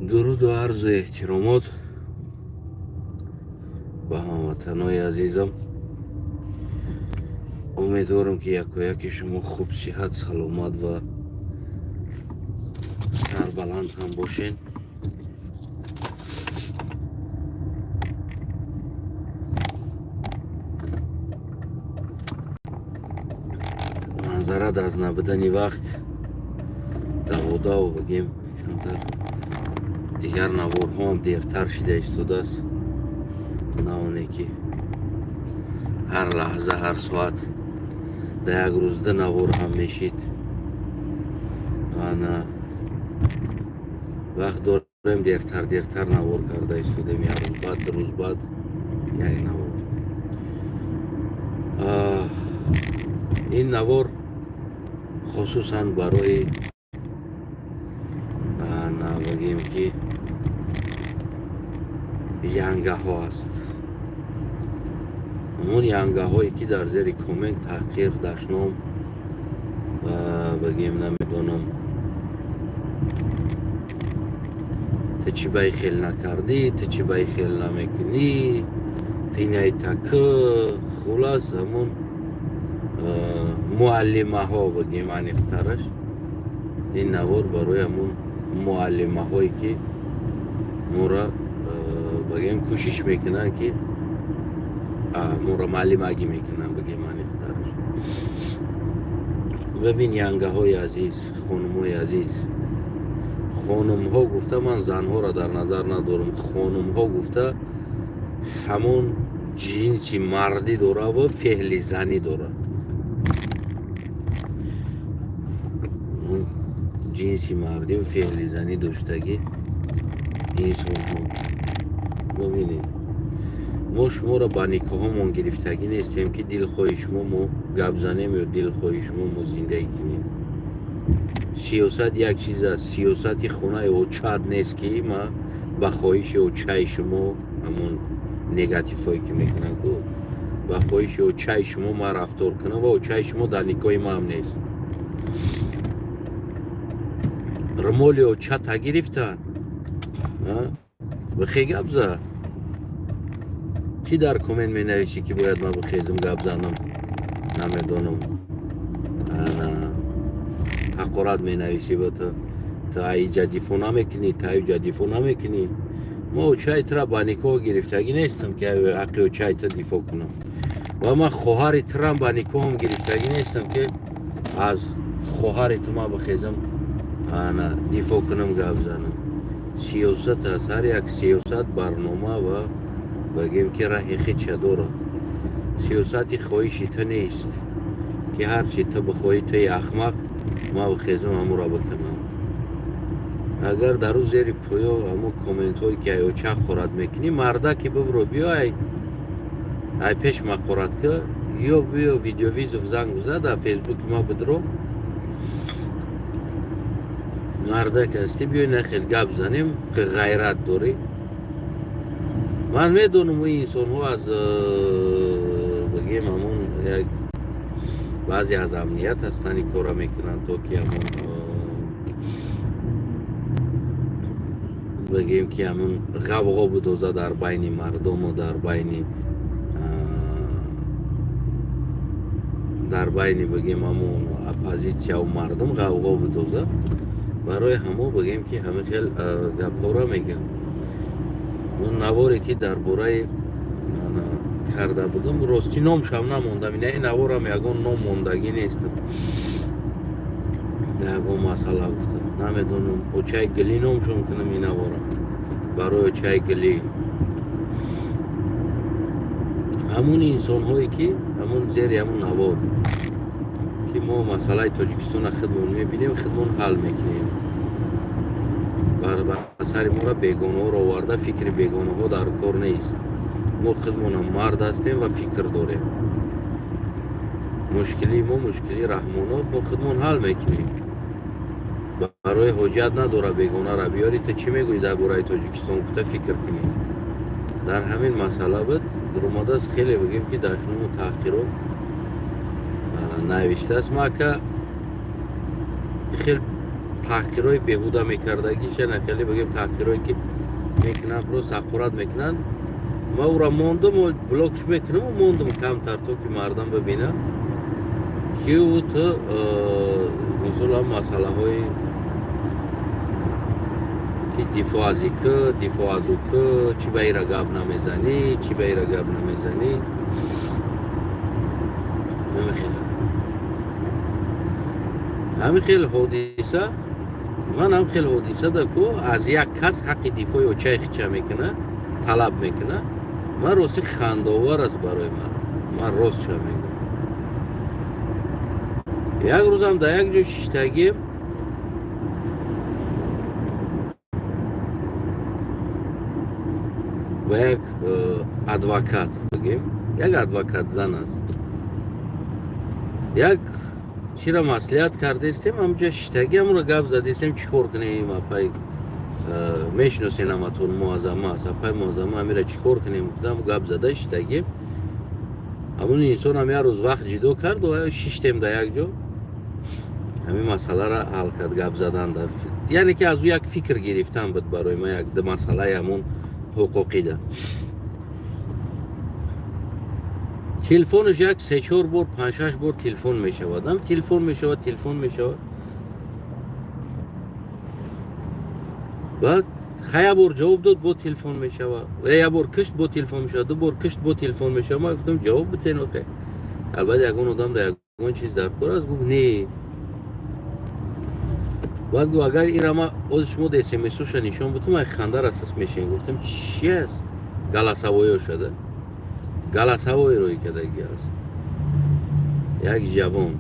درود و عرض احترامات به هموطنای عزیزم. امیدوارم که یک و یک شما خوب، صحت، سلامت و سربلند هم باشین. معذرت از نبودن وقت دوودا و بگیم کمتر دیگر نوارها هم دیرتر شده ایستاده است. نه که هر لحظه هر ساعت در یک روز ده نوار هم میشید. انا وقت داریم دیرتر نوار کرده ایستادیم. یک روز بعد دو روز بعد یک نوار. این نوار خصوصا برای بگیم که ینگه ها است. همون ینگه هایی که در زیر کومنت تحقیر داشتم بگیم نمیدونم تو چی بای خیل نکردی، تو چی بای خیل نمیکنی، تینای تکه، خلاص همون معلمه ها بگیم انیخترش. این نوار برای همون معلمه هایی که مورا بگیم کوشش میکنن که مورا معلمگی میکنن بگیم انیخترش. ببین ینگه های عزیز، خانم های عزیز، خانم ها گفته، من زن ها را در نظر ندارم، خانم ها گفته همون جنسی مردی داره و فعل زنی داره. جنسی مردی و فعل زنی داشتگی این ها. ببینید ما شما را با نکاح همون گرفتگی نیستیم که دل خواهی شما ما گپ زنیم یا دل خواهی شما ما زندگی کنیم. سیاست یک چیز است. سیاست خونه او چاد نیست که ما با خواهش او چای شما همون نگاتیف هایی که میکنن که با خواهش او چای شما ما رفتار کنه و او چای شما در نکاح ما هم نیست. رمولی او چا تا گرفتن بخی گپ زن. چی در کومنت می نویسی که باید ما بخیزم گپ زنم؟ نمیدونم. حقارت می نویسی با تا ای جدیفو نمیکنی، تا ای جدیفو نمیکنی. ما چای ترا با نکاح گرفتگی نیستم که حقی چای تا دفاع کنم و من خواهر ترم با نکاح هم گرفتگی نیستم که از خواهر تو ما بخیزم دفاع کنم گپ زنم. سیاست است. هر یک سیاست برنامه و بگیم که راه خیچ داره. سیاستی خواهشی تو نیست که هر چی تو بخواهی توی احمق ما بخیزم همو را بکنم. اگر در روز زیر پویا همو کومنت هایی که ایو چه خورد میکنی مرده که ببرو بیای ای پیش ما خورد که یا بیا ویدیو ویزو زنگ بزد در فیسبوک ما بدرو مرده که هستی بیای نخیل گپ زنیم که غیرت داری. من میدونم این انسان ها از بگیم همون یک بعضی از امنیت هستن کارا میکنن تا که همون بگیم که همون غوغا بدوزه در بین مردم و در بین بگیم همون اپوزیسیا و مردم غوغا بدوزه برای همو بگیم که همه خیل گپا را میگم. اون نواری که در باره کرده بودم راستی نامش هم نموندم. این نوارم یکون نام موندگی نیستم. یکون مسئله گفته نمیدونم او چای گلی نامشون کنم این نوارم برای چای گلی. همون انسان هایی که همون زیر همون نوار که ما مسئله تاجیکستان خدمون میبینیم خدمون حل میکنیم. بر اثر ما را بیگانه ها را آورده. فکر بیگانه ها در کار نیست. ما خودمون هم مرد هستیم و فکر داریم. مشکلی ما مشکلی رحمانات ما خودمون حل میکنیم. برای حجت نداره بیگانه را بیاری. تا چی میگوی در برای تاجیکستان گفته فکر کنیم. در همین مسئله بود در اومده است خیلی بگیم که داشتنم تحقیر رو نوشته است. ما که خیلی таҳқирҳои беҳуда мекардагишана хеле бигем таҳқирҳое ки мекунанд просто ҳақорат мекунанд. Ман ӯро мондум блокш мекунам ва мондум камтар то ки мардам бибинад ки ӯ ту мисолан масъалаҳои ки дифоъ аз ики дифоъ аз уки чӣ ба ира гап намезанӣ чӣ ба ира гап намезанӣ ҳамин хел ҳодиса ман ҳам хел ҳодиса даку аз як кас ҳаққи дифоъи очаи хича мекунад талаб мекунад. Ман рости хандовар аст барои ман ростша мегӯям. Як рӯзам дар як ҷо шиштагим ба як адвокат бигем, як адвокат зан аст. Як чира маслиҳат кардестем, ҳамҷа шиштаги ҳамро гап задестем чӣ кор кунем, апай мешиносен ҳаматон муаззама аст, апай муаззама ҳамира чӣ кор кунем гуфтам гап зада шиштагим. ҳамон инсонам як рӯз вақт ҷидо кард ва шиштем дар як ҷо ҳамин масъаларо ҳал кард гап заданда. Яъне ки аз ӯ як фикр гирифтам буд барои ман як масъалаи ҳамон ҳуқуқида. телефонаш як 3-4 бор 5-6 бор телефон мешавад. ҳам телефон мешавад. баъд як бор ҷавоб дод бо телефон мешавад. як бор кишт бо телефон мешавад. ду бор кишт бо телефон мешавад. ман гуфтам ҷавоб битен охе. албатта ягон одам дар ягон чиз даркор аст. гуфт не. баъд гуфт агар ира ман ози шумо смсуша нишон бутам ай ханда расас мешин. гуфтам чӣ аст? галасавоё шуда. галасавоиро икадаги аст. як ҷавон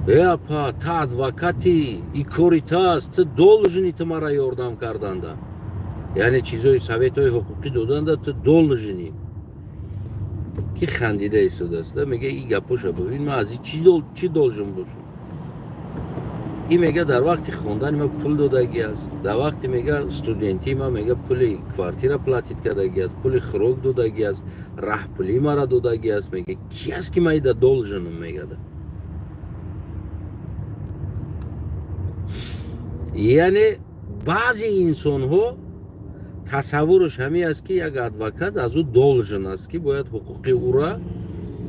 апа та адвокати и кори таст, ту должни ту мара ёрдам карданда, яъне чизои советҳои ҳуқуқӣ доданда ту должни. ки хандида истодааст мега и гапоша бибин ман аз чӣ должен бошам. И мега дар вақти хондани ман пул додаги аст, дар вақти мега студентии ман мега пули квартира платит кардаги аст, пули хӯрок додаги аст, раҳпулии мара додаги аст. мега ки аст ки ман ида долженам мегада. яъне баъзе инсонҳо тасаввураш ҳамин аст ки як адвокат аз ӯ должен аст ки бояд ҳуқуқи ӯро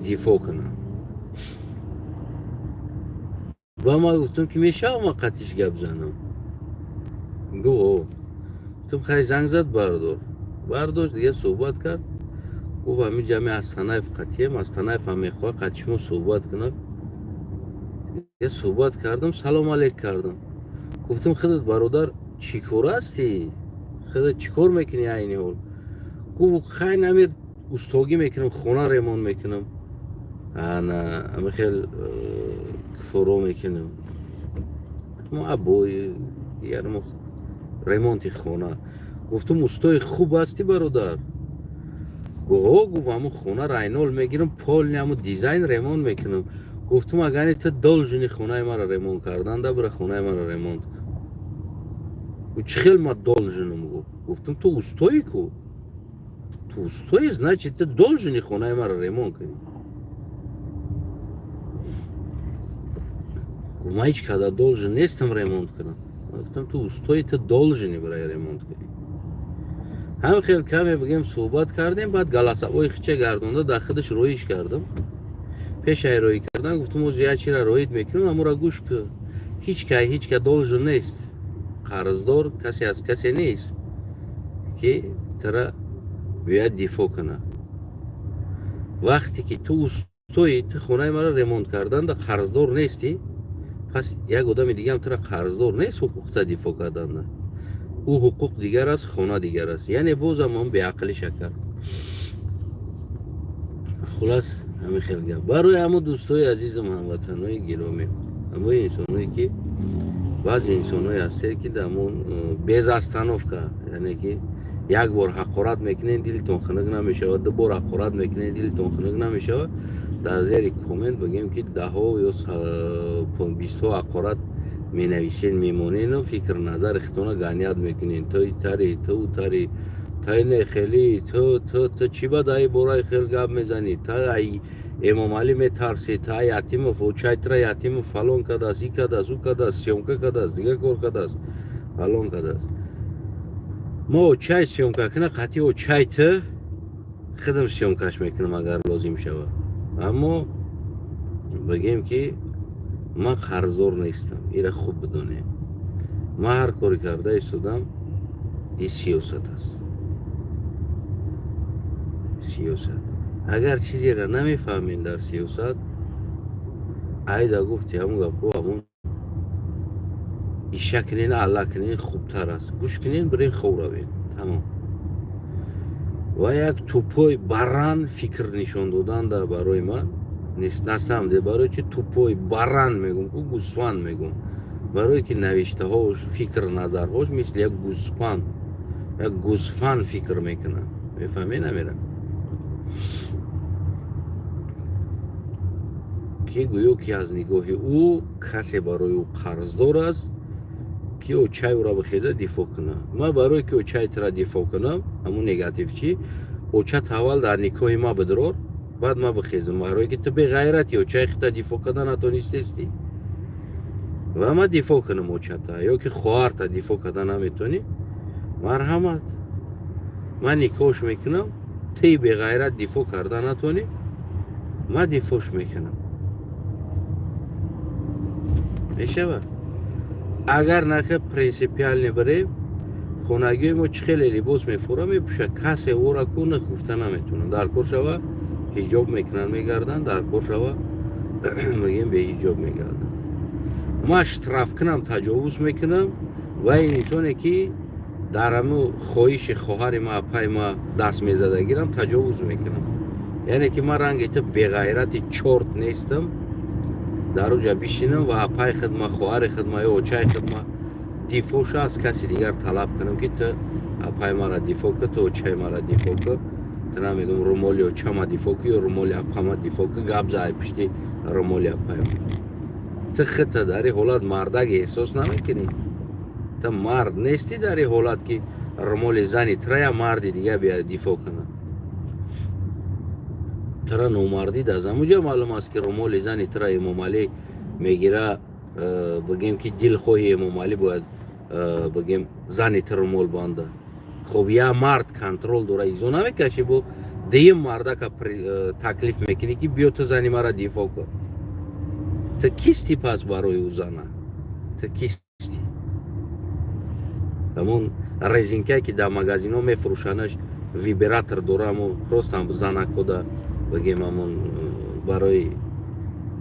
дифоъ кунад. ва ман гуфтам ки мешава ман қатиш гап занам. гуфтам хай занг зад бардошт дига суҳбат кард. гуфт ҳамин ҷами Астанаев қатием, Астанаев ҳам мехоҳад қатишмо суҳбат кунад. дига суҳбат кардам, салом алейк кардам. гуфтам худат бародар чӣ кор ҳастӣ? худат чӣ кор мекунӣ айни ҳол? гуфт хай намир устогӣ мекунам, хона ремонт мекунам. ана амихел фуро мекунам. абои дигармо ремонти хона. гуфтам устои хуб ҳастӣ бародар? гуфт ҳамун хона райнол мегирам, полни ҳамун дизайн ремонт мекунам. гуфтам агани ту должни хонаи маро ремонт кардан, да бира хонаи маро ремонт кун. чӣ хел ман долженам? гуфтам ту устои ку? ту устои, значит ту должни хонаи маро ремонт кунӣ. гуфт ман ҳеҷ қадар должен нестам ремонт кунам. гуфтам ту устои, ту должни барои ремонт кунӣ. ҳам хел каме бигем суҳбат кардем. баъд галасавои хича гардонда дар худаш роиш кардам. пешаи роӣ кардан гуфтам ози як чира роид мекунам, амура гӯш кун. ҳеҷ ка должен нест. қарздор касе аз касе нест ки тура бояд дифоъ кунад. вақте ки ту устои, ту хонаи маро ремонт карданда қарздор нестӣ, пас як одами дигаам тура қарздор нест ҳуқуқта дифоъ карданда. ӯ ҳуқуқ дигар аст, хона дигар аст. яъне бозам он беақлиша кард. хулас ҳамин хел гап. барои ҳамон дӯстои азизам, ҳамватанои гиромӣ, ҳамои инсоное ки баъзе инсонҳое ҳастед ки дамон без остановка, яъне ки як бор ҳақорат мекунед дилтон хунук намешавад, ду бор ҳақорат мекунед дилтон хунук намешавад, дар зери коммент бигем ки 10 ё 20 ҳақорат менависен, мемонену фикр назари худтона ганият мекунед. ту итари, ту утари, тай не хели, ту чӣ ба даи бораи хел гап мезанӣ, тай امام علی میترسید تا یتیم فوچایترا یتیم فلان کداست ای کداست او کداست سیومکا کداست دیگه کور کداست فلان کداست ما چای سیومکا کنه قطعی او چایت خدم سیومکاش میکنم اگر لازم شود اما بگیم که ما قرضدار نیستم ایره خوب بدونه ما هر کاری کرده ایستادم این سیاست است سیاست اگر چیزی را نمیفهمین در سیاست ایدا گفتی همون گپو همون ایشا کنین الله کنین خوبتر است گوش کنین برین خوروین تمام و یک توپای بران فکر نشان دادن در برای من نیست نسمده برای چه توپای بران میگم که گوسفند میگم برای که نوشته هاش فکر نظر هاش مثل یک گوسفند فکر میکنن میفهمی نمیرم که گویو که از نگاه او کسی برای او قرضدار است که او چای او را بخیزه دفاع کنه ما برای که او چای را دفاع کنم همون نگاتیو چی او چه تاول در نکاح ما بدرار بعد ما بخیزم برای که تو به غیرتی او چای خیتا دفاع کنه نتونستی و ما دفاع کنم او چه تا یا که خواهر تا دفاع کنه نمیتونی مرحمت من نکاحش میکنم تی به غیرت دفاع کرده نتونی ما دفاعش میکنم میشه اگر نخه پرینسیپیال نبریم خونگی ما چه خیلی لباس میفوره میپوشه کسی او را کنه خفته نمیتونه در کار شوه حجاب میکنن میگردن در کار شوه بگیم به حجاب میگردن ما اشتراف کنم تجاوز میکنم و اینطوره که در همه خواهش خواهر ما پای ما دست میزده گیرم تجاوز میکنم یعنی که من رنگی تا بغیرت چورت نیستم در اونجا بشینم و پای خدمه خواهر خدمه یا چای خدمه دیفوش از کسی دیگر طلب کنم که تو پای ما را دیفو که تو چای ما را دیفو که تو نمیدونم رومالی و چما دیفو که یا رومالی پای ما دیفو که گب زای پشتی رومالی پای ما تو خطه داری حالت مردگ احساس نمیکنی تو مرد نیستی داری حالت که رومالی زنی تریا مردی دیگه بیا دیفو کنه ترا نومردی از همونجا معلوم است که رومالی زنی ترا امام علی میگیره بگیم که دل خوی امام علی باید بگیم زنی تر رومال بانده خب یا مرد کنترل داره ایزو نمیکشی با دیم مرده که تکلیف میکنی که بیا تو زنی مرا دیفا کن تو کیستی پس برای او زنه تو کیستی همون ریزینکه که در مگازین ها میفروشنش ویبراتر داره همون پروست هم زنه کده بگیم همون برای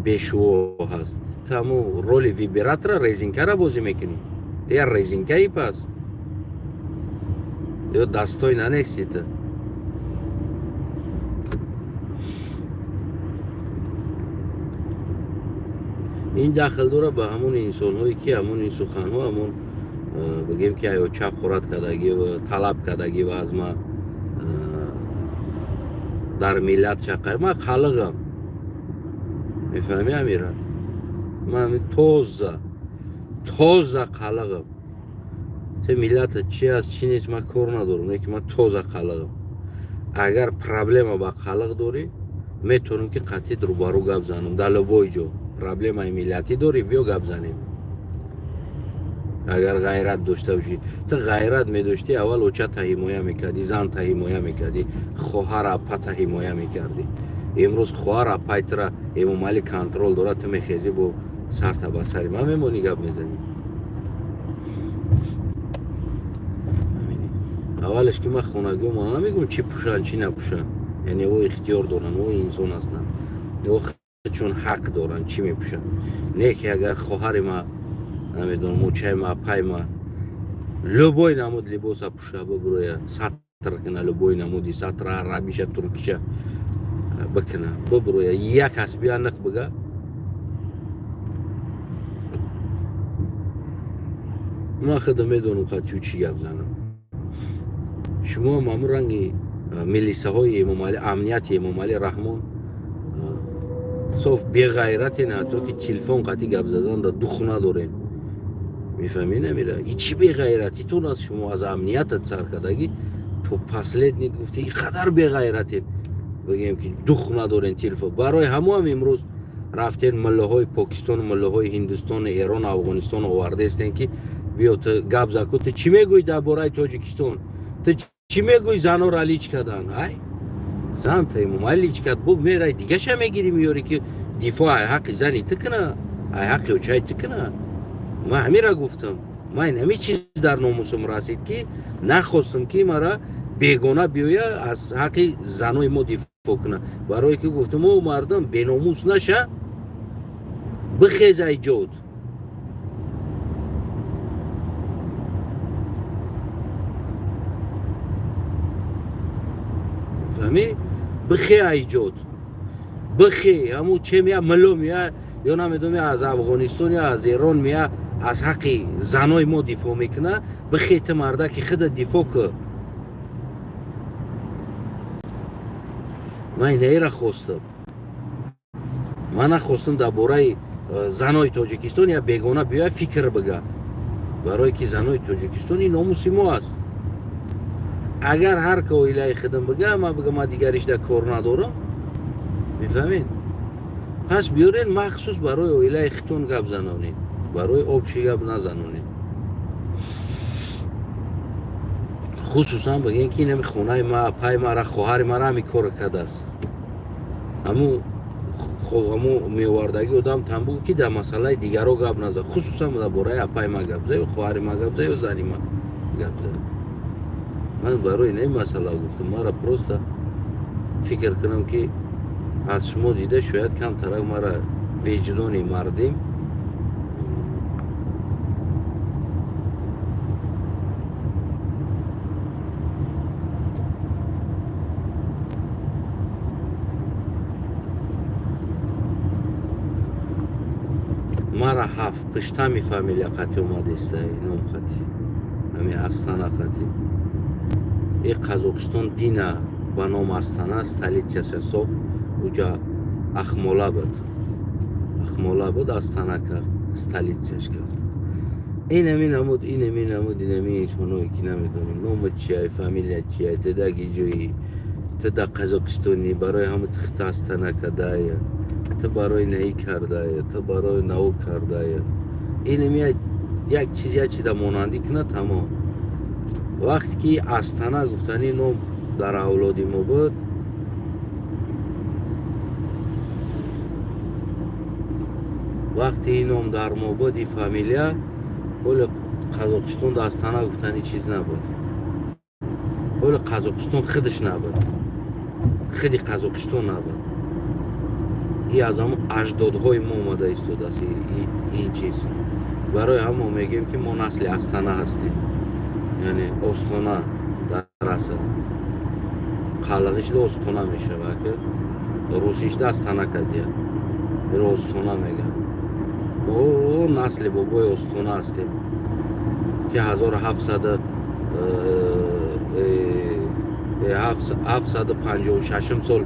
بشو هست تو همون رول ویبراتر ریزینکه را بازی میکنی یا ریزینکه ای پس یا دستای ننیستی تو این داخل داره به همون انسان هایی که همون این سخن ها همون بگیم که یا چپ خورد کدگی و طلب کدگی و از ما در ملت چقدر ما خلقم میفهمی امیره من تازه خلقم تو ملت چی است چی نیست من کار ندارم که من تازه خلقم اگر پرابلم با خلق داری میتونم که قطعی رو بارو گپ زنم در لبای جو پرابلم های ملتی داری بیا گپ زنیم اگر غیرت داشته باشی تو غیرت میداشتی اول اوچه تا حمایه میکردی زن تا حمایه میکردی خواهر اپا تا حمایه میکردی امروز خواهر اپای ترا امام علی کنترل داره تو میخیزی با سر تا بسری من میمونی گپ میزنی اولش که من خونگی ما نمیگم چی پوشن چی نپوشن یعنی او اختیار دارن او انسان هستن او چون حق دارن چی میپوشن نه که اگر خواهر ما نمیدونم موچه ما پای ما لبای نمود لباس پوشه ببروی سطر کنه لبای نمودی سطر عربیشه ترکیشه بکنه ببروی یک کس بیا نخ بگه ما خدا میدونم خطیو چی گفت زنم شما مامور رنگی ملیسه های امام علی امنیت امام علی رحمان صاف بی غیرت نه تو که تلفن قطعی گپ زدن در دو خونه دارین میفهمی نمیره هیچی بی غیرتی تو از شما از امنیتت سر کردگی تو پسلت نید گفتی این قدر بی غیرتی بگیم که دخ ندارن تلفن برای همه هم امروز رفتن مله های پاکستان مله های هندوستان ایران افغانستان آورده هستن که بیا تو گپ زکو تو چی میگوی درباره تاجیکستان تو چی میگوی زنا را لیچ کردن های زن تایمو لیچ کرد بو میره دیگه ش میگیری میاری که دفاع حق زنی تکنه ای حق چای تکنه ما همین را گفتم من همین چیز در ناموسم رسید که نخواستم که مرا بیگانه بیاید از حق زنای ما دفاع کنه برای که گفتم او مردم بیناموس نشه بخیز ایجاد فهمی بخی ایجاد بخی همون چه میاد ملو میاد یا نمیدونم از افغانستان یا از ایران میاد از حق زنای ما دفاع میکنه بخیت مرده که خود دفاع که من اینه را خواستم من نخواستم درباره زنای تاجیکستان یا بیگانه بیا فکر بگه برای که زنای تاجیکستانی ناموسی ما است اگر هر که اویلای خدم بگه من بگم من دیگرش در کار ندارم میفهمین پس بیارین مخصوص برای اویلای خیتون گپ زنونین برای آبشی گپ نزنونین خصوصا بگین که اینم خونه ما پای ما را خواهر ما را همی کار کرده است همو میواردگی آدم تنبو که در مسئله دیگر رو گپ نزد خصوصا در باره پای ما گپ زد خواهر ما گپ زد و زنی ما گپ زد من برای این مسئله گفتم ما را پروستا فکر کنم که از شما دیده شاید کم ترک ما را وجدانی مردیم مرا هفت پشتمی فامیلیا قطعی اومده است اینم خطی همین استانه خطی این قازاقستان دینه با نام استانه столиця ساخت اوجا اخمالا بود استانه کرد столицяش کرد این همین نمود اینونایی که نمیدونیم نام چیه فامیلیا چیه تدگی جویی تدا قازاقستانی برای همه تخت استانه کرده تو برای نهی کرده تو برای نو کرده این میاد یک چیزی در مانندی کنه تمام وقتی که استانه گفتنی نام در اولادی ما بود وقتی این نام در ما بود این فامیلیا ولی قازاقستان در استانه گفتنی چیز نبود ولی قازاقستان خودش نبود خودی قازاقستان نبود این از همون اجدادهای ما اومده ایستاده است این چیز برای همه میگیم که ما نسل استانه هستیم یعنی استانه در اصل قلقش ده استانه میشه که روسیش ده استانه کدیه این استانه میگن ما نسل بابای استانه هستیم که 1756 سال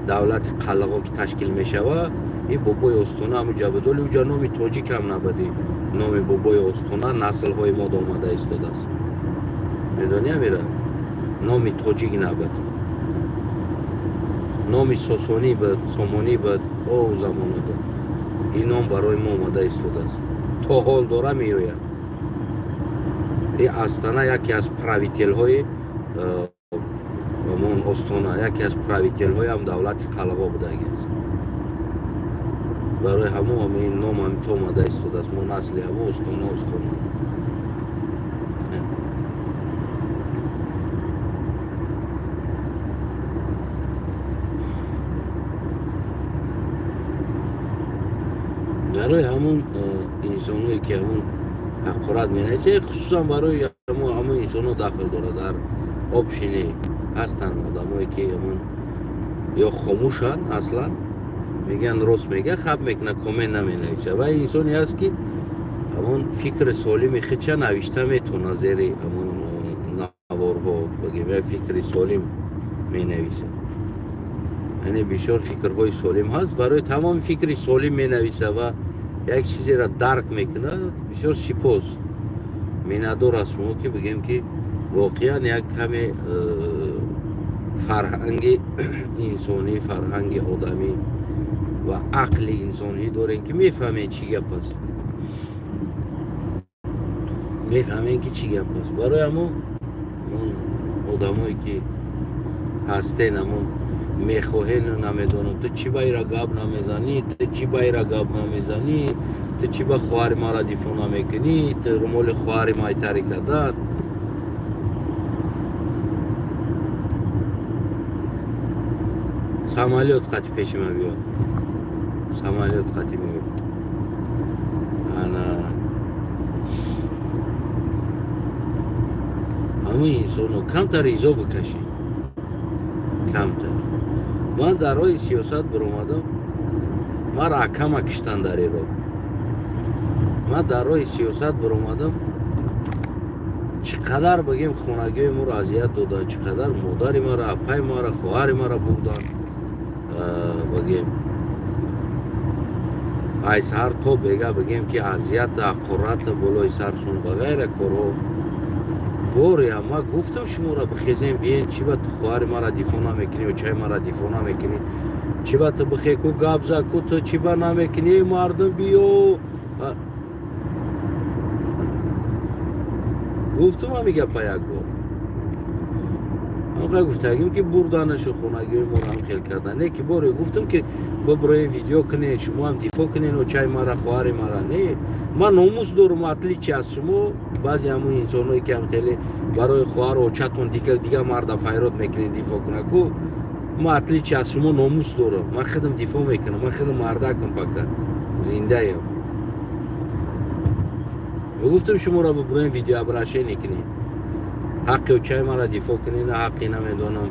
دولت قلقا که تشکیل میشه و این بابای استانه همون جبدالی اوجا نامی تاجیک هم نبودی نامی بابای استانه نسل های ما آمده ایستاده است میدونی میره نامی تاجیک نبود نامی ساسانی بود سامانی بود او زمان ده این نام برای ما آمده ایستاده است تا حال داره میوید این استانه یکی از پراویتل های همون استانه یکی از پراویتل های هم دولت قلقا بوده است برای همه هم این نام هم تا آمده ایستاده است ما نسلی همه استانه برای همون انسانهایی که همون حقارت مینه خصوصا برای همون انسان ها داخل داره در آبشینی هستن آدمایی که همون یا خاموشن اصلا میگن راست میگه خب میکنه کامنت نمینویسه و انسانی هست که همون فکر سالم خودشه نوشته میتونه زیر همون نوارها بگیم فکر سالم مینویسه یعنی بسیار فکرهای سالم هست برای تمام فکر سالم مینویسه و یک چیزی را درک میکنه بسیار سپاس میندار از شما که بگیم که واقعا یک کمی فرهنگ انسانی، فرهنگ آدمی و عقل انسانی دارین که میفهمین چی گپ است، میفهمین که چی گپ است. برای همون آدمایی که هستین همون میخواهین نمیدونم تو چی بایرا گپ نمیزنی، تو چی بایرا گپ نمیزنی، تو چی با خواهر ما را دیفو نمیکنی، تو رمول خواهر ما ایتاری کردن. سامالیات قطی پیش ما بیاد، سامالیات قطی میاد. انا همه انسانو کمتر ایزا بکشین، کمتر. من در راه سیاست برآمدم، من را کم کشتن در این راه. من در راه سیاست برآمدم، چقدر بگیم خونگی ما را اذیت دادن، چقدر مادر ما را، اپای ما را، خواهر ما را بردن، بگیم ای سر تو بگیم که اذیت قرات بالای سرشون بغیر کرو بوری. اما گفتم شما را بخیزیم بیین، چی با تو خواهر ما را دیفو نمیکنی و چای ما را دیفو نمیکنی، چی با تو بخی کو گابزا کو تو چی با نمیکنی، مردم بیو. گفتم هم میگه پا یک بار اما گفتم که بردانشو خونگی ما را هم خیل کردن، نه که باره گفتم که برای ویدیو کنین شما هم دیفو کنین و چای ما را خواهر ما را. نه من ناموس دارم، اطلی چی از شما بعضی همون انسانایی که هم خیلی برای خواهر و چتون دیگه مرد فیرات میکنین دیفو کنه کو، ما اطلی چی از شما ناموس دارم، من خودم دیفو میکنم، من خودم مردکم پکر زنده ایم. گفتم شما را برای ویدیو ابراشه نکنین، حقی و چای ما را دیفو کنین، حقی نمیدونم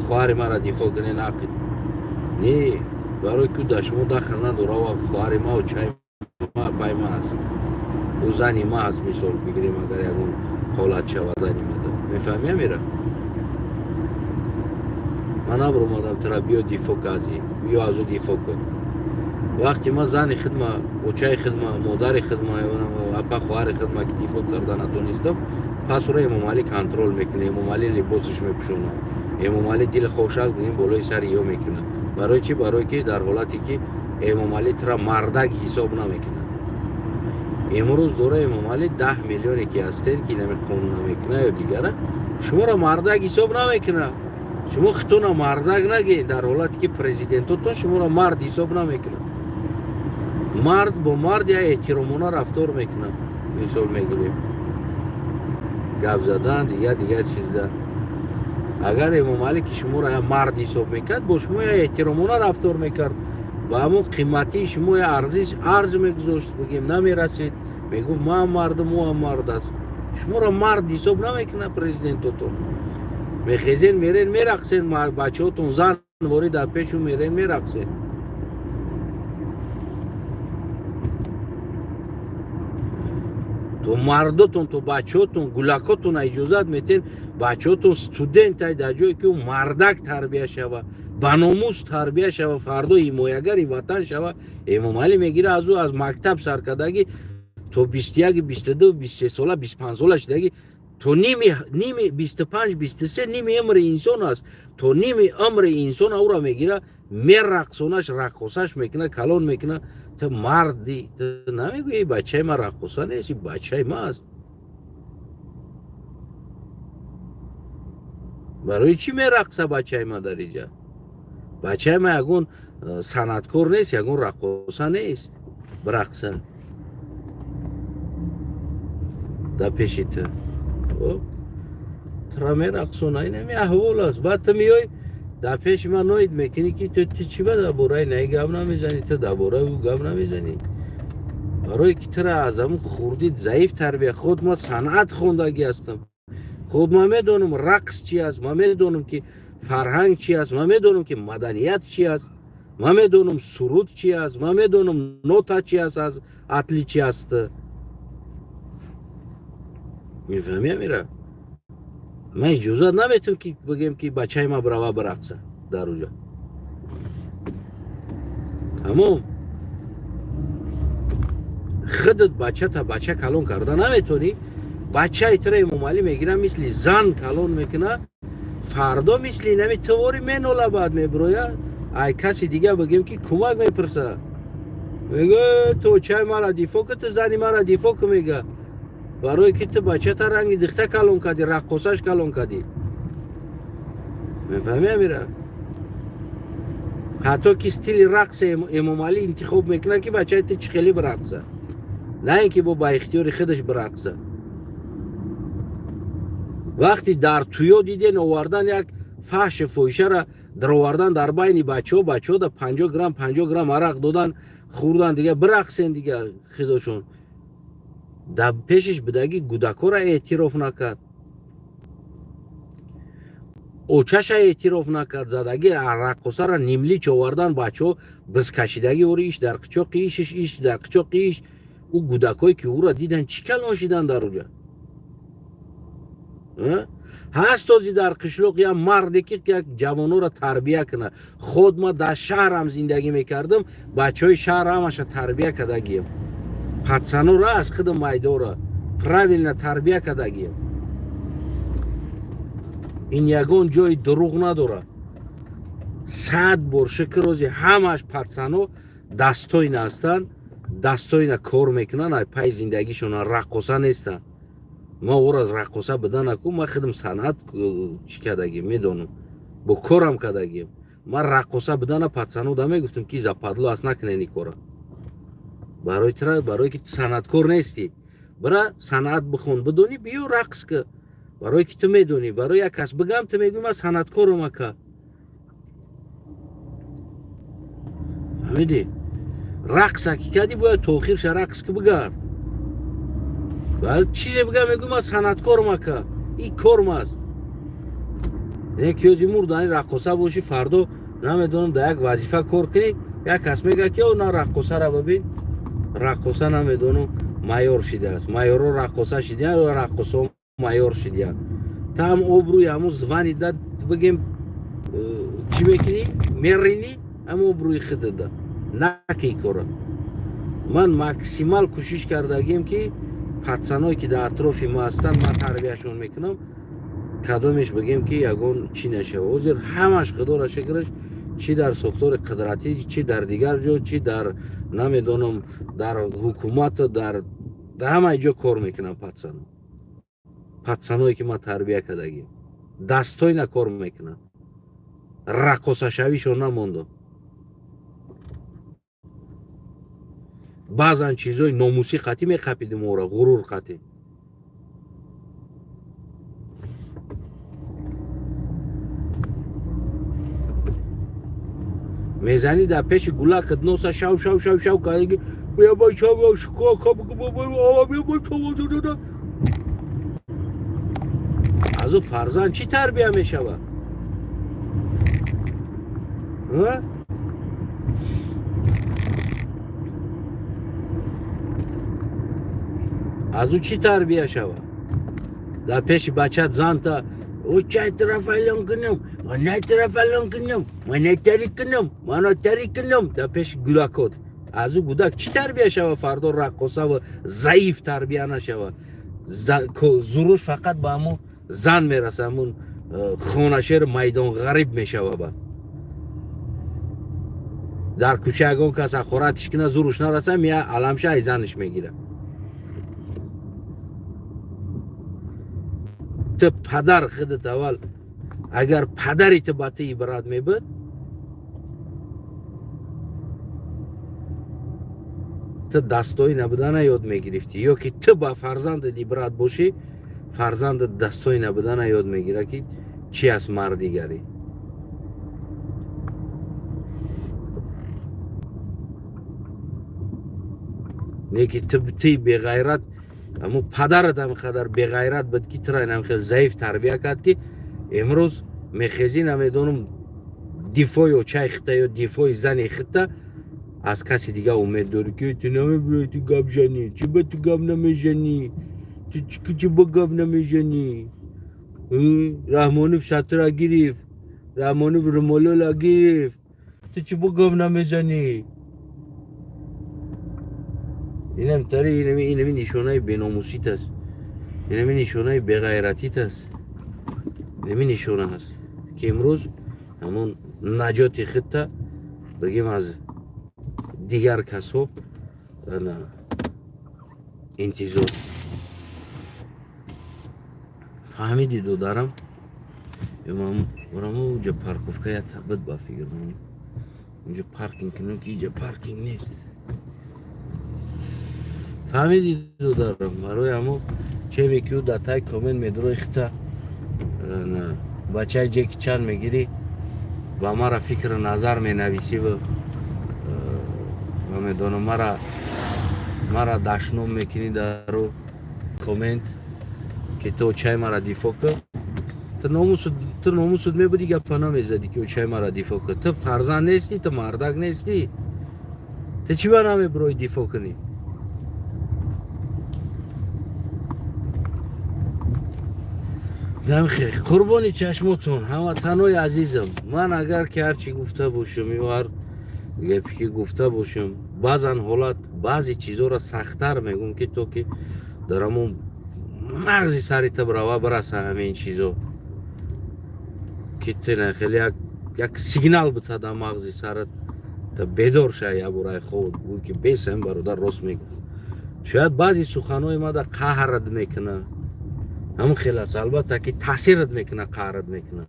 خواهر ما را دیفو کنین، حقی نه. برای که در شما دخل نداره و خواهر ما و چای ما پای ما هست و زنی ما هست. مثال بگیریم اگر یکون حالت شود زنی ما ده میفهمی میره. من نبر اومدم ترا بیا دیفو کازی، بیا ازو دیفو کن. وقتی ما زن خدمه و چای خدمه، مادر خدمه و اپا خواهر خدمه که دیفو کردن ندونستم، پس رو امام علی کنترل میکنه، امام علی لباسش میپوشونه، امام علی دل خوشحال بگیم بالای سر یو میکنه. برای چی؟ برای که در حالتی که امام علی ترا مردک حساب نمیکنه. امروز دوره امام علی 10 میلیونی که هستین که نمی خون نمیکنه یا دیگره، شما را مردک حساب نمیکنه. شما خطونا مردک نگی، در حالتی که پرزیدنتو شما را مرد حساب نمیکنه. مرد با مرد یا احترامونا رفتار میکنه. مثال میگیریم گپ زدن دیگه چیز ده. اگر امام علی که شما را مرد حساب میکرد، با شما یا احترامونا رفتار میکرد و همون قیمتی شما یا ارز میگذاشت، بگیم نمیرسید، میگفت ما هم مردم او هم مرد است. شما را مرد حساب نمیکنه پرزیدنتتون. میخیزین میرین میرقصین، بچه هاتون زن واری در پیشون میرین میرقصین. تو مردتون، تو بچه‌تون، گلکاتون اجازت میتین بچه‌تون استودنت های در جایی که اون مردک تربیه شوه، بناموس تربیه شوه، فردا حمایتگر وطن شوه. امام علی میگیره از مکتب سرکردگی تو 21 22 23 ساله 25 ساله شدگی تو نیمی 25 23 نیمی عمر انسان است. تو نیمی عمر انسان او را میگیره میرقصونش، رقصش میکنه، کلان میکنه. تو مردی، تو نمیگویی بچه ما رقصه نیست، بچه ما است. برای چی میرقصه بچه ما در اینجا؟ بچه ما یکون صنعتکار نیست، یکون رقصه نیست برقصه در پیش تو. ترا میرقصونه، این همی احوال است. بعد تو میای در پیش من نوید میکنی که تو چی با در باره نهی گم نمیزنی، تو در باره او گم نمیزنی. برای که ترا از همون خوردید ضعیف تربیه. خود ما صنعت خوندگی هستم، خود ما میدونم رقص چی است، ما میدونم که فرهنگ چی است، ما میدونم که مدنیت چی است، ما میدونم سرود چی است، ما میدونم نوتا چی است، از اطلی چی است. میفهمی میره. من اجازه نمیتونم که بگم که بچه ما برای برقصه در اونجا. تمام. خودت بچه تا بچه کلون کرده نمیتونی. بچه ایتره امام علی میگیره مثل زن کلون میکنه، فردا مثل اینمی تواری منولا بعد میبرویا ای کسی دیگه بگیم که کمک میپرسه میگه تو چای مرا دیفو که تو زنی مرا دیفو که میگه برای که تو بچه تا رنگی دیخته کلون کردی رقصش کلون کردی میفهمی میره حتی که استیل رقص امام علی انتخاب میکنه که بچه تو چه خیلی برقصه نه اینکه با اختیار خودش برقصه وقتی در تویو دیدین آوردن یک فحش فوشه را در آوردن در بین بچه ها در 50 گرم عرق دادن خوردن دیگه برقصین دیگه خودشون در پیشش بدگی گودکو را اعتراف نکرد اوچش اعتراف نکرد زدگی رقصه را نیملی چوردن بچه ها بز کشیدگی وری ایش در قچاق ایش در قچاق ایش او گودکایی که او را دیدن چی کلاشیدن در اوجا هست توزی در قشلوق یا مردی که یک جوانو را تربیه کنه خود ما در شهر هم زندگی میکردم بچه های شهر همش تربیه کدگیم پتسانو را از خود مایدو را پراویلنا تربیه کدگیم این یگون جای دروغ نداره 100 بار شکروزی همش پتسانو دستوین هستن دستوین کار میکنن پای زندگیشون رقصه نیستن ما او را از رقصه بدن نکن ما خودم صنعت چی کدگیم میدونم با کارم کدگیم ما رقصه بدن پتسانو دا میگفتم که زپادلو از نکنه نی کارا برای که صنعتکار نیستی برای صنعت بخون بدونی بیو رقص که برای که تو میدونی برای یک کس بگم تو میگی من صنعتکارم که همیدی رقص که کدی باید توخیرش رقص که بگرد ولی چیزی بگم میگم من صنعتکارم که این کارم است نه که یوزی مردانی رقصه باشی فردا نمیدونم در یک وظیفه کار کنی یک کس میگه که او نه رقصه را ببین رقصه نمیدونم مایور شده است مایورو رقصه شده و رقصه مایور شده تا هم ابروی همون زوانی داد بگیم چی میکنی میرینی همون ابروی خود داد نکی کاره من مکسیمال کوشش کردگیم که پتسانایی که در اطراف ما هستن ما تربیهشون میکنم کدومش بگیم که یگون چی نشه وزیر همش خدا را شکرش چی در ساختار قدرتی چی در دیگر جا چی در نمیدونم در حکومت در همه جا کار میکنم پتسانایی که ما تربیه کردگیم دستای نکار میکنن رقصه شویشون نمونده بعضا چیزای ناموسی قطعی میخپیدیم او را غرور قطعی میزنی در پیش گلک نوسا شو کردگی بیا با شو شکا از او فرزند چی تربیه میشوه از او چی تربیه شوه در پیش بچت زن تا او چای طرف الان کنم من طرف الان کنم من تریک کنم من تریک کنم در پیش گلکات از او گودک چی تربیه شوه فردا رقصه و ضعیف تربیه نشوه زروش فقط با همون زن میرسه همون خونشیر میدان غریب میشوه با در کوچه اگه کس خوراتش کنه زروش نرسه میه علمشه ای زنش میگیره تو پدر خودت اول اگر پدری تو باتی برات میبود تو دستوی نبودن یاد میگرفتی یا که تو با فرزند دی برات باشی فرزند دستوی نبودن یاد میگیره که چی از مردیگری نه که تو بی غیرت اما پدرت هم خدر بی غیرت بود که ترا اینم خیلی ضعیف تربیه کرد که امروز میخیزی نمیدونم دیفای و چای خطه یا دیفای زنی خطه از کسی دیگه امید داری که تو نمیبری تو گب جنی چی با تو گب نمیجنی چی با گب نمیجنی رحمانوف شطره گرفت رحمانوف رمالولا گرفت تو چی با گب نمیجنی اینم تری اینمی نشانه بیناموسیت است اینمی نشانه بغیرتیت است همین نشونه هست که امروز همون نجات خطه بگیم از دیگر کسب انتظار. فهمیدی دو دارم امام ورامو اونجا پارکوفکا یا تبت با فکر کنم اونجا پارکینگ کنم که اینجا پارکینگ نیست. فهمیدی دو دارم برای همو چه میکیو داتای کامنت میدرو اختا بچه جکی چند میگیری و مرا فکر نظر مینویسی و میدونم مرا دشنام میکنی در کامنت که تو چای مرا دیفا کن. تو ناموسود میبودی گپا نمیزدی که چای مرا دیفا کن. تو فرزند نیستی، تو مردک نیستی، تو چی برنامه برای دیفا کنی؟ نمیخوای قربانی چشمتون هموطنای عزیزم. من اگر که هرچی گفته باشم یا هر گپی که گفته باشم بعضا حالت بعضی چیزا را سختتر میگم که تو که درمون مغزی سری تبروا برسه همین چیزا که تنه خیلی یک سیگنال بده در مغزی سرت تا بیدار شای یا برای خود بود که بیسم برادر راست میگفت. شاید بعضی سخنهای ما در قهرت میکنه همون خیلی است، البته که تاثیرت میکنه قهرت میکنه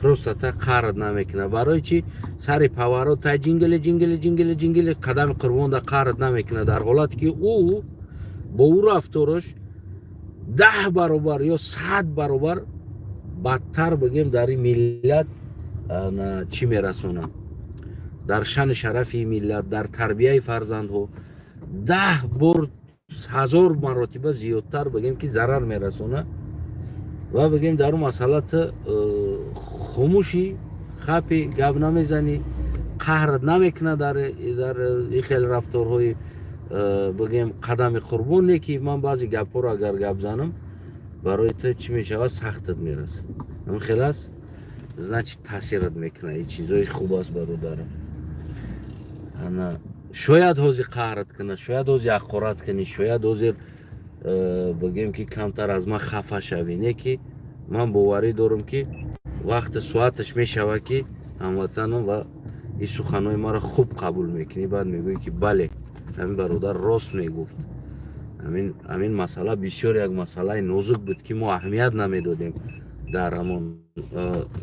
پروستا تا قهرت نمیکنه. برای چی سری پاورو تا جنگل قدم قربان در قهرت نمیکنه، در حالتی که او با او رفتارش 10 برابر یا 100 برابر بدتر بگیم در این ملت چی میرسونه، در شان شرفی ملت، در تربیه فرزند ها 10 بار 1000 مراتب زیادتر بگیم که ضرر میرسونه. و بگیم در اون مسئله خاموشی خپی گپ نمیزنی، قهرت نمیکنه در این خیلی رفتارهای بگیم قدم قربون که من بعضی گپا رو اگر گپ زنم برای تو چی میشه سختت میرسه. همین خیلی است значит تاثیرت میکنه. این چیزای خوب است برادرم. انا شاید حوزی قهرت کنه، شاید حوزی حقارت کنی، شاید حوزی بگیم که کمتر از من خفه شوی. نه که من باوری دارم که وقت ساعتش میشوه که هموطنم و این سخنهای ما را خوب قبول میکنی، بعد میگویی که بله همین برادر راست میگفت. همین مسئله بسیار یک مسئله نازک بود که ما اهمیت نمیدادیم در همون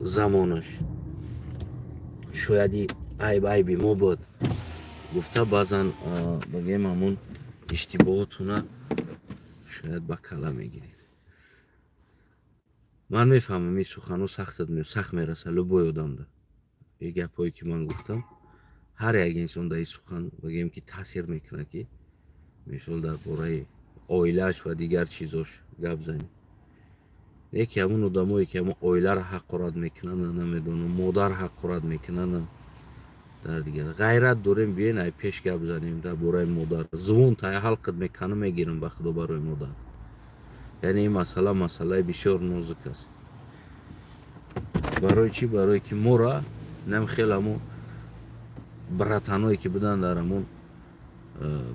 زمانش. شاید عیبی ما بود گفته بعضا بگیم همون اشتباهاتونه شاید با کلا میگیرید. من میفهمم این سخنو سخت میرسه لبای آدم ده. این گپایی که من گفتم هر یک انسان در این سخن بگیم که تاثیر میکنه که مثال در باره آیلش و دیگر چیزاش گپ زنی. یکی همون آدمایی که همون آیله را حقارت میکنن نمیدونم مادر حقارت میکنن در دیگر غیرت داریم بیاین ای پیش گپ زنیم در باره مادر. زبون تا حلقت میکنه میگیرم به خدا برای مادر. یعنی این مسئله بسیار نازک است. برای چی؟ برای که ما را نمیخیل همون براتانایی که بدن در همون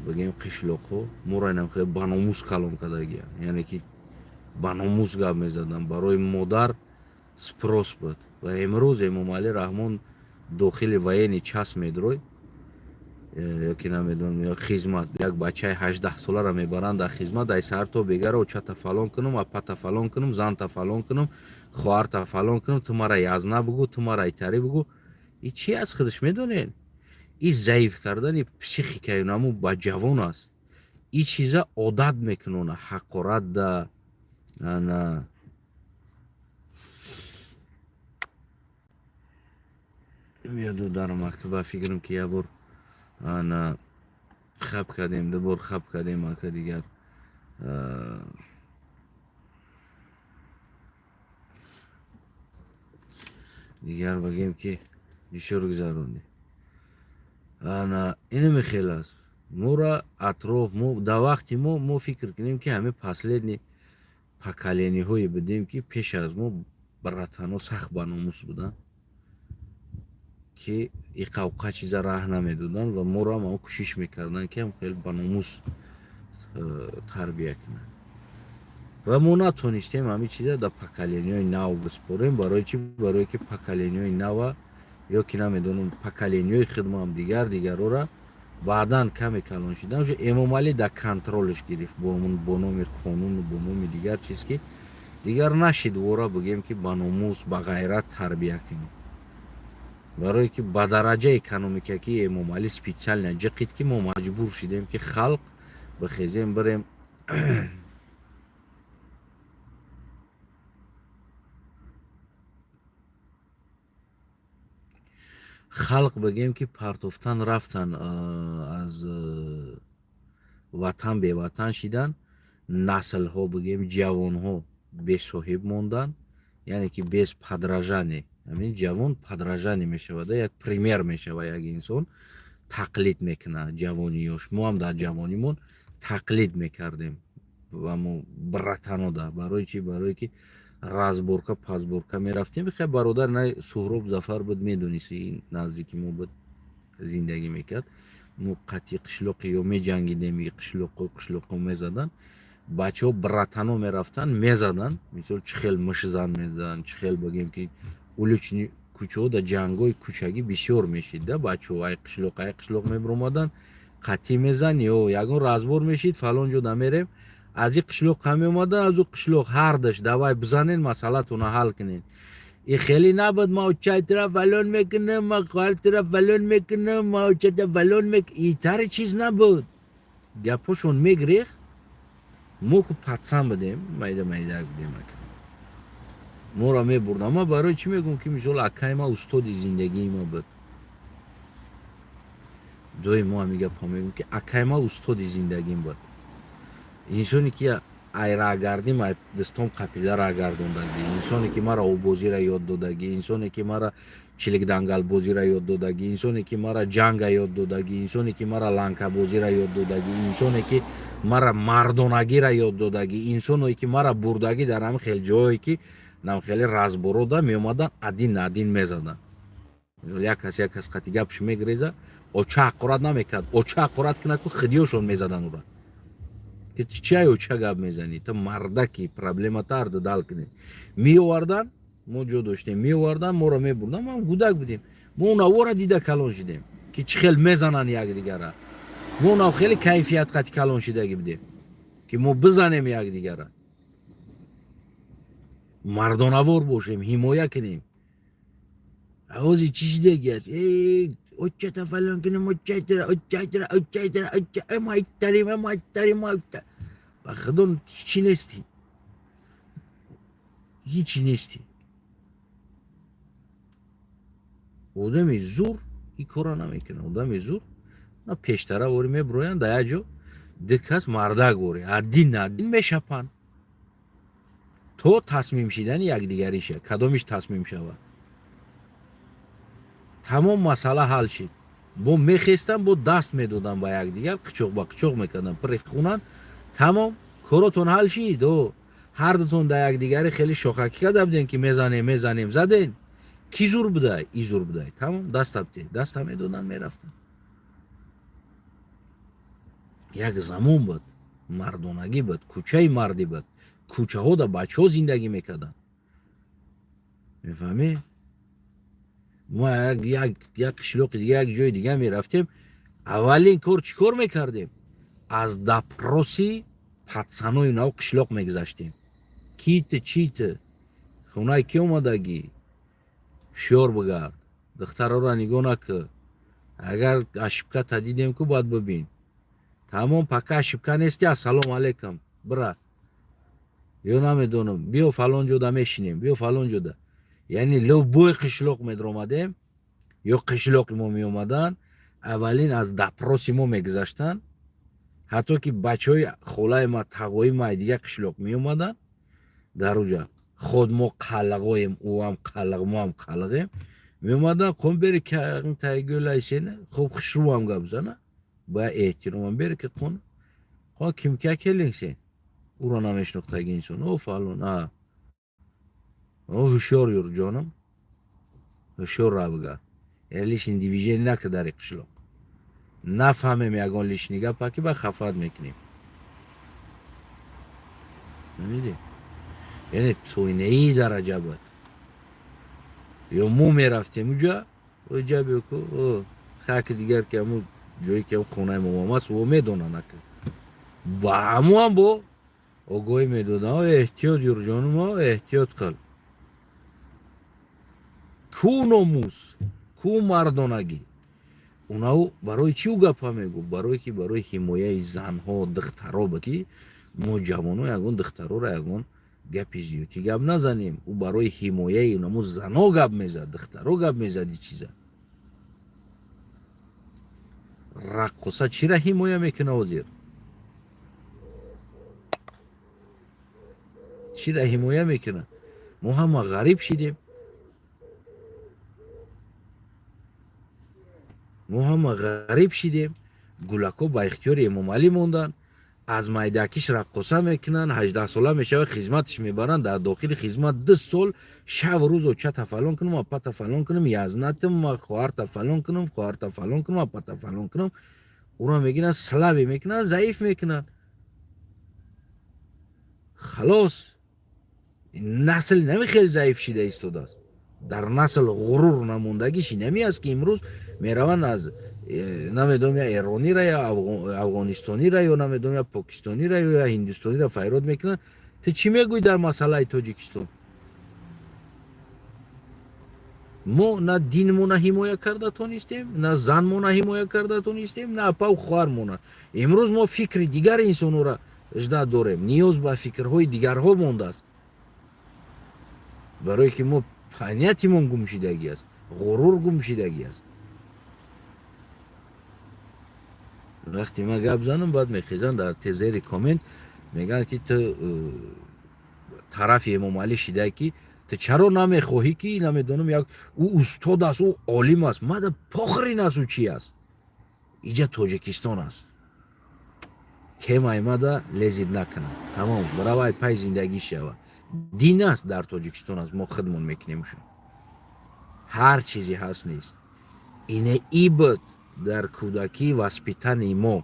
بگیم قشلاق ها ما را نمیخیل باناموز کلام کده گیان. یعنی که باناموز گپ میزدن برای مادر سپروس بود. و امروز امام علی رحمان داخل وین چسب میدروی یا که نمیدونم یا خدمت یک بچه 18 ساله را میبرند در خدمت در سر تو بگره و چه فلان کنم و پتا فلان کنم زن تا فلان کنم خواهر تا فلان کنم تو مرا یازنه بگو تو مرا ایتری بگو. این چی از خودش میدونین؟ این ضعیف کردن پسیخیک نامو با جوان است. این چیزا عادت میکنونه حقارت ده نه میادو در مکتب فکرم که یه بار انا خب کردیم دو بار خب کردیم اکا دیگر بگیم که بسیار گذروندی. انا اینه میخیل است ما را اطراف ما در وقتی ما فکر کنیم که همه پسلینی پاکالینی های بدیم که پیش از ما براتانو سخت باناموس بودن که این قوقا چیزا راه نمیدادن و ما را هم کوشش میکردن که هم خیلی باناموس تربیه کنن. و ما نتونستیم همه چیزا در پکالینیوی نو بسپریم. برای چی؟ برای که پکالینیوی نو یا که نمیدونم پکالینیوی خدمت هم دیگر را بعداً کمی کلان شدن و امام علی در کنترلش گرفت با نام قانون و با نام دیگر چیز که دیگر نشد ورا بگیم که با ناموس با غیرت تربیه کنیم. برای که با درجه اکونومیکی که امام علی سپیچال نجقید که ما مجبور شدیم که خلق بخیزیم بریم خلق بگیم که پرتوفتن رفتن از وطن به وطن شدن، نسل ها بگیم جوان ها به صاحب موندن، یعنی که без подражания. همین جوان подражание میشود، یک پریمیر میشود، یک انسان تقلید میکنه جوانیش. ما هم در جوانیمون تقلید میکردیم و ما برتنو ده. برای چی؟ برای که رازبورکا پازبورکا میرفتیم. بخیر برادر نه سهراب زفر بود، میدونیسی نزدیکی ما بود زندگی میکرد. ما قطعی قشلوقی یا میجنگیدیم، قشلوقو میزدن، بچه ها برتنو میرفتن میزدن، مثل چخیل مشزن میزدن، چخیل بگیم که اولوچنی کوچه ها در جنگ های کوچگی بسیار میشید ده. بچه ها ای قشلوق میبرومدن قطعی میزن یا یکون رازبور میشید فلان جا میریم، از این قشلوق کمی اومدن، از اون قشلوق هر داشت دوای بزنین مسئله تونه حل کنین. این خیلی نبود ما چای طرف فلان میکنم، ما قال طرف فلان میکنم، ما چای طرف فلان میکنم، این تر چیز نبود. گپشون میگریخت، ما که پتسن بدیم میده بدیم ما را میبردم. ما برای چی میگم که مثال اکای ما استاد زندگی ما بود. دوی ما میگه پا میگم که اکای ما استاد زندگیم بود. انسانی که ای را گردیم ای دستم قپیده را گردوندگی، انسانی که مرا او بازی را یاد دادگی، انسانی که مرا چلیک دنگل بازی را یاد دادگی، انسانی که مرا جنگ یاد دادگی، انسانی که مرا لانکا بازی را یاد دادگی، انسانی که مرا مردانگی را یاد دادگی، انسانی که مرا بردگی در هم خیلی جایی که نم خیلی رازبرو دا می اومدن ادین میزدن. یک کس قطعی گپش میگریزه اوچه اقرات نمیکرد، اوچه اقرات کنه که خدیوشون میزدن او را که چای اوچه گپ میزنی تو مردکی پرابلم تر دال کنی. میوردن ما جو داشتیم، میوردن ما رو میبردن، ما گودک بودیم، ما اونا را دیده کلان شدیم که چه خیلی میزنن یک دیگر را. ما اونا خیلی کیفیت قطعی کلان شده بودیم که ما بزنیم یک دیگر را، مردانوار باشیم، حمایه کنیم. عوضی چیز دیگه اوچه تا فلان کنیم، اوچه تر اما ایتریم و خدا هیچی نیستی. آدمی زور این کارا نمیکنه. آدمی زور نه پیشتره وری میبروین در یه جا دکس مردک وری ادین میشپن. تو تصمیم شدن یک دیگریشه، کدامش تصمیم شود تمام مسئله حل شد. با میخستن با دست میدادن با یک دیگر، قچوق با قچوق میکردن پرخ خونن، تمام کارتون حل شد و هر دوتون در یک دیگری خیلی شوخکی کرده بودین که میزنیم زدین. کی زور بوده؟ ای زور بوده. تمام دست هم میدادن میرفتن. یک زمان بود مردانگی بود، کوچه مردی بود، کوچه ها در بچه ها زندگی میکردن. میفهمی؟ ما یک قشلوق دیگه یک جای دیگه میرفتیم، اولین کار چیکار میکردیم؟ از دپروسی پتسنوی نو قشلوق میگذاشتیم. چیت خونه کی اومدگی شور بگرد، دختر را نگاه نکن، اگر اشبکه تا دیدیم که باید ببین. تمام پکه اشبکه نیستی السلام علیکم برا یا نمیدونم بیا فلان جدا میشینیم، بیا فلان جدا. یعنی لو بوی قشلوق میدرومدیم یا قشلوق ما می اومدن، اولین از دپروسی ما میگذاشتن. حتی که بچه های خوله ما تقوی ما دیگه قشلوق می اومدن در اوجا خود ما قلقایم، او هم قلق ما هم قلقیم. می اومدن قوم بری که تایگو لایسینه خوب خشرو هم گبزنه با احترام هم بری که قون خواه کم که کلینسین او را نمیشناختگی انسان او فلان او هشیار یور جانم، هشیار را بگر. لیش این دیویژن نکه در قشلوق نفهمیم یکان لیش نگه پاکی با خفت میکنیم. نمیدی یعنی توینه ای درجه بود یا مو میرفتیم اونجا و جا بیوکو خاک دیگر که همون جایی که خونه مامام است و میدونن که با همو هم با آگاهی میدادن احتیاط یور جانم ها احتیاط کن کو ناموس کو مردانگی اوناو برای چی او گپا میگو برای که برای حمایه زنها دخترها بکی ما جوانو یگون دخترها را یگون گپی زیوتی گپ نزنیم او برای حمایه اونمو زنها گپ میزد دخترها گپ میزد این چیزا رقصه چی را حمایه میکنه وزیر چی را حمایه میکنه ما هم غریب شدیم ما هم غریب شدیم گولکو با اختیار امام علی موندن از مایدکیش رقصه میکنن 18 ساله میشه خدمتش میبرن در داخل خدمت 2 سال شب روز و چه تفلون کنم و پا تفلون کنم یزنتم و خوار تفلون کنم خوار تفلون کنم و پا تفلون کنم او را میگیرن سلبی میکنن ضعیف میکنن خلاص نسل نمیخیل ضعیف شده ایستاده است در نسل غرور نموندگیش نمی است که امروز میروند از نمیدونم یا ایرانی را یا افغانستانی را یا نمیدونم یا پاکستانی را یا هندوستانی را فیراد میکنن تو چی میگوی در مسئله تاجیکستان ما نه دین مو نه حمایه کرده تو نیستیم نه زن مو نه حمایه کرده تو نیستیم نه اپا و خوار مو نه امروز ما فکر دیگر انسانو را اجدا داریم نیاز به فکرهای دیگرها مونده است برای که ما پنیتیمون گم شدگی است غرور گم شدگی است وقتی ما گپ زنم بعد میخیزن در تزیر کامنت میگن که تو طرف امام علی شده که تو چرا نمیخواهی که نمیدونم یک او استاد است او عالم است ما در پخرین است او چی است اینجا تاجیکستان است تیمای ما در لذید نکنم تمام برای پای زندگی شود دین است در تاجیکستان است ما خودمون میکنیم شون هر چیزی هست نیست اینه ای بود در کودکی واسپیتن ما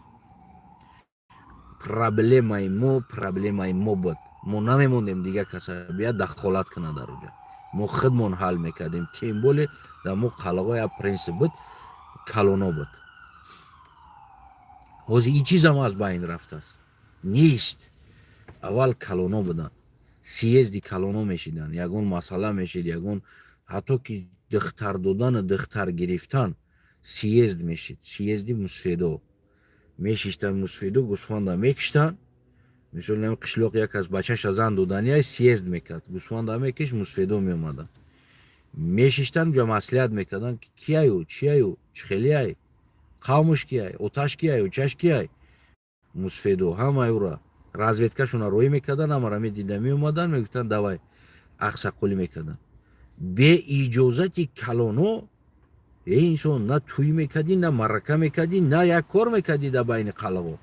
پرابلمای ما بود ما نمیموندیم دیگه کسی بیاد دخالت کنه در اونجا ما خودمون حل میکردیم تیم بولی در ما قلقای پرنس بود کلونا بود حاضر این چیز هم از بین رفته است نیست اول کلونا بودن سیزدی کلونا میشیدن یگون مسئله میشید یگون حتی که دختر دادن دختر گرفتن سیزد میشید سیزدی مسفیدو میشیشتن مسفیدو گوسفنده میکشتن مثلا قشلوق یک از بچهش زن دادنی های سیزد میکرد گوسفنده میکش مسفیدو میومدن میشیشتن جا مسئلیت میکردن که کیایو چیایو چخیلی های قومش کیای اوتاش کیای چش کیای مسفیدو همه اورا разведкашون روی میکردن اما را میدیدن میومدن میگفتن دوای اخسقولی میکردن به اجازت کلانو اینسان نه توی میکردی نه مرکه میکردی نه یک کار میکردی در بین قلقو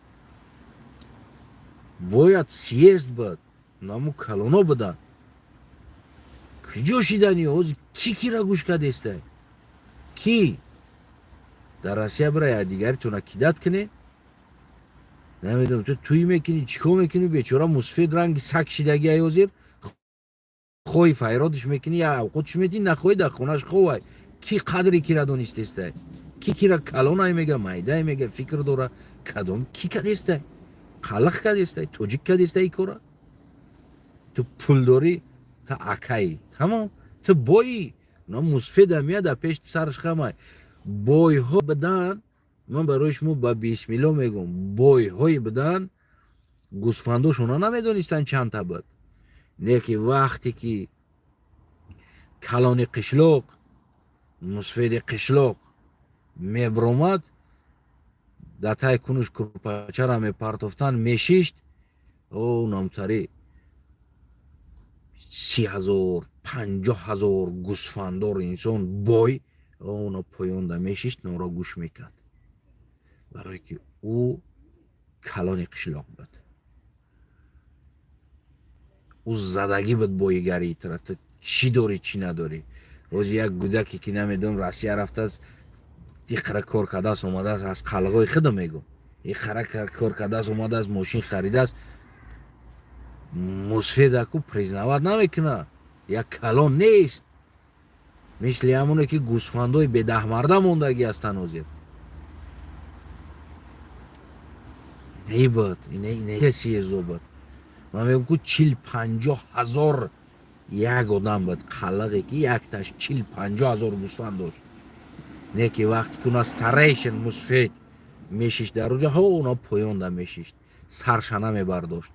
باید سیزد بود نامو کلانو بودن کجا شیدنی اوز کی را گوش کرده استه کی در روسیه برای دیگری تو نکیدت کنه نمیدونم تو توی میکنی چیکو میکنی بیچاره مسفید رنگ سگ شیدگی ای وزیر خوی فیرادش میکنی یا اوقاتش میدی نخوی در خونش خوی کی قدری کی را دونسته کی را کلان میگه مایده میگه فکر داره کدوم کی کدیسته قلق کدیسته توجیک کدیسته ای کورا تو پول داری تا اکایی تمام تو بایی نه مسفید میاد در پیش سرش خمای بای ها بدن من برایش مو با 20 میلیون میگم بای های بدن گوسفندوشون ها نمیدونستن چند تا بود نه که وقتی که کلان قشلوق مسفید قشلوق میبرومد در تای کنوش کرپچه را میپرتفتن میشیشت او نامتری 30,000 50,000 گوسفندار انسان بای اونا پایونده میشیشت نورا گوش میکرد برای که او کلان قشلاق بود او زدگی بود بایگری تره تو چی داری چی نداری روز یک گودکی که نمیدونم روسیه رفته است تی خرک کار کرده است اومده است از قلقای خودم میگم این خرک کار کرده است اومده است ماشین خریده است мусфедаку признават намекуна, як калон нест, мисли ҳамоне ки гӯсфандои бедаҳмарда мондагӣ ҳастанд ҳозир. Ибод сиезобад ман мегӯм ку 40-50 ҳазор як одам буд, қаллағе ки якташ 40-50 ҳазор гӯсфанд дошт. Не ки вақте ки уна старейшин мусфед мешишт дар оҷа, ҳона поёнда мешишт, сарша намебардошт.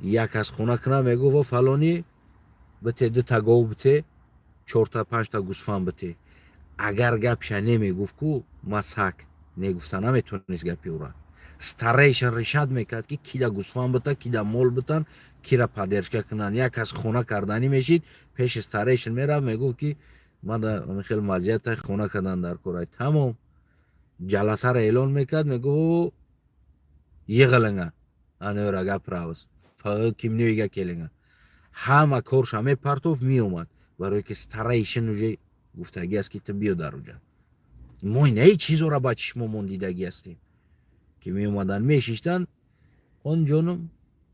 Як аз хона кина мегуфт фалони бите 2 гов бите 4-5 гӯсфанд бите. Агар гапша немегуфт ку масак негуфта наметонист гапи ура. Старейшин решат мекард ки кида гӯсфанд бита, кида мол битан, кира паддержка кунанд. Як аз хона карданӣ мешид, пеши старейшин мерафт мегуфт ки ман хеле маззиятай хона кардан дар корай. Тамом ҷаласаро эълон мекард, мегуфт йиғилинга анӯра гаправз кимнӯига келинга. Ҳама корша мепартофт меомад, барое ки старейшин уже гуфтагӣ аст ки ту биё дар оҷа. Мо инаи чизора ба чишмомон дидагӣ ҳастем ки меомадан мешиштанд. Хонҷоным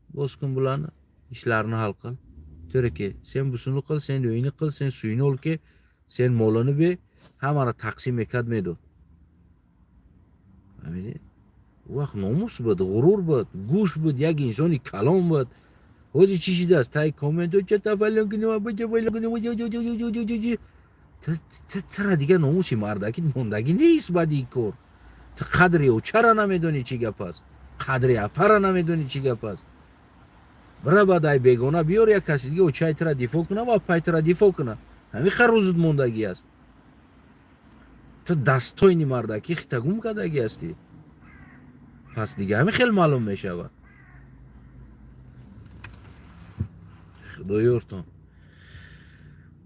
боз кун булана ишларни ҳал қил, туре ки сен бусуну қил, сен оини қил, сен суйини ол ки, сен молони бе, ҳамаро тақсим мекард медод. вақт номус буд, ғурур буд, гӯш буд, як инсони калон буд. ҳозир чӣ шидааст? Таи комментҳо чатафалон кунем бачафалон кунем, тара дигар номуси мардакӣ мондагӣ нест баъди ин кор. Ту қадри очара намедонӣ чӣ гап аст, қадри апара намедонӣ чӣ гап аст. бира бадай бегона биёр як каси дига очаи тура дифоъ куна ва пай тура дифоъ куна. ҳамин харӯзут мондагӣ аст. ту дастойни мардакӣ хитагум кардагӣ ҳастӣ. пас дига ҳамин хеле маълум мешавад. худоёртон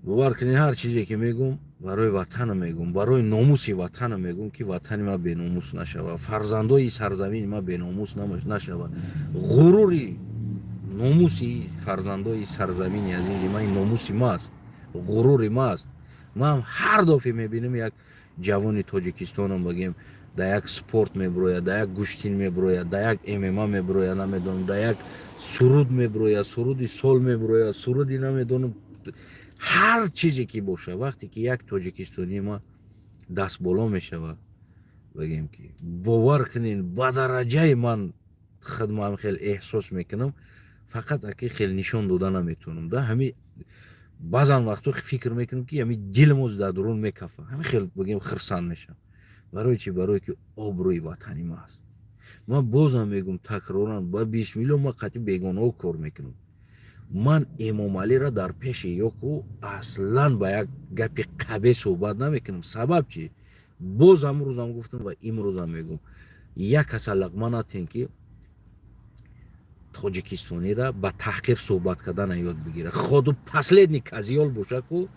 бовар кунед, ҳар чизе ки мегӯм барои ватана мегӯм, барои номуси ватана мегӯм ки ватани ма беномус нашавад, фарзандои сарзамини ма беномус нашавад. ғурури номуси фарзандои сарзамини азизи ма ин номуси маст, ғурури маст. ман ҳар дофе мебинам як ҷавони тоҷикистонам багем да як спорт мебирояд, да як гӯштин мебирояд, да як ММА мебирояд, намедонам да як суруд мебирояд, суруди сол мебирояд, суруди намедонам ҳар чизе ки боша. вақте ки як тоҷикистони ма даст боло мешавад, багем ки бовар кунед ба дараҷаи ман хидматам хеле эҳсос мекунам, фақат аки хеле нишон дода наметавонам. Да ҳамин баъзан вақтҳо фикр мекунам ки ҳамин дилмоз дар дурун мекафа, ҳамин хеле багем хирсанд мешам. барои чӣ? Барое ки обрӯи ватани ма аст. ман бозам мегӯм такроран, ба бисмилло ман қатъи бегонаҳо кор мекунам. ман Эмомалиро дар пеши ёку аслан ба як гапи қабеҳ суҳбат намекунам. сабаб чӣ? боз амрӯзам гуфтам ва имрӯзам мегӯм, як каса лағма натен ки тоҷикистониро ба таҳқир суҳбат кардана ёд бигира. ходу последний казиёл боша ку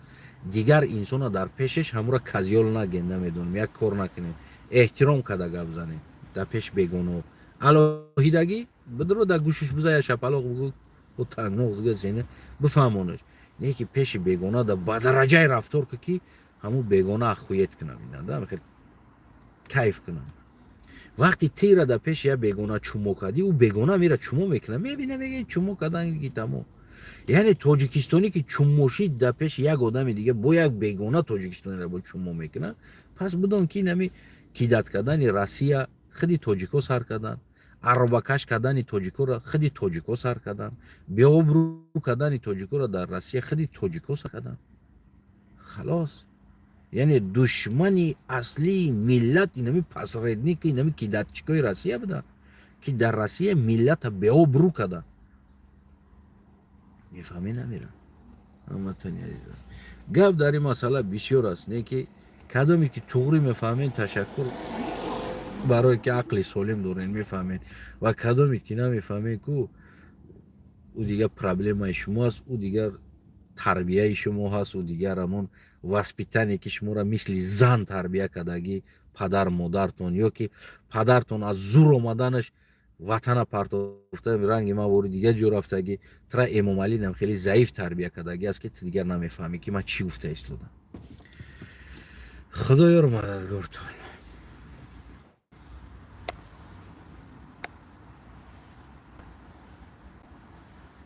дигар инсона дар пешаш ҳамура казиёл нагем, намедонам як кор накунем, эҳтиром карда гап занем дар пеши бегонаҳо. алоҳидагӣ бидро дар гӯшиш бизая шапалоқ бигӯ тангноғзга сене бифаҳмонаш. не ки пеши бегона да ба дараҷаи рафтор ку ки ҳамун бегона ахует кунам, хеле кайф кунам. вақти тира да пеши як бегона чумо кардӣ, ӯ бегона мира чумо мекунад, мебина мега чумо кардан ки тамом. яъне тоҷикистонӣ ки чумошӣ да пеши як одами дига бо як бегона тоҷикистониро бо чумо мекунад, пас бидон ки нами кидат кардани Россия худи тоҷико сар карданд, аробакаш кардани тоҷикоро худи тоҷико сар карданд, беобрӯ кардани тоҷикоро дар Россия худи тоҷико сар карданд. халос. яъне душмани аслии миллат инами пасредники, инами кидатчикои Россия буданд ки дар Россия миллата беобрӯ карданд. мефаҳмӣ намира. ҳаматони азизам, гап дар ин масъала бисёр аст, не ки кадоме ки туғрӣ мефаҳмед ташаккур барое ки ақли солим доред мефаҳмед, ва кадоме ки намефаҳмед ку ӯ дигар проблемаи шумо аст, ӯ дигар тарбияи шумо ҳаст, ӯ дигар ҳамон васпитание ки шуморо мисли зан тарбия кардагӣ падар модартон, ё ки падартон аз зур омаданаш ватана партофта ранги мавори дигар ҷо рафтагӣ, тура Эмомалинам хеле заиф тарбия кардагӣ аст ки ту дигар намефаҳмӣ ки ман чӣ гуфта истодам. худоёр мададгор тон.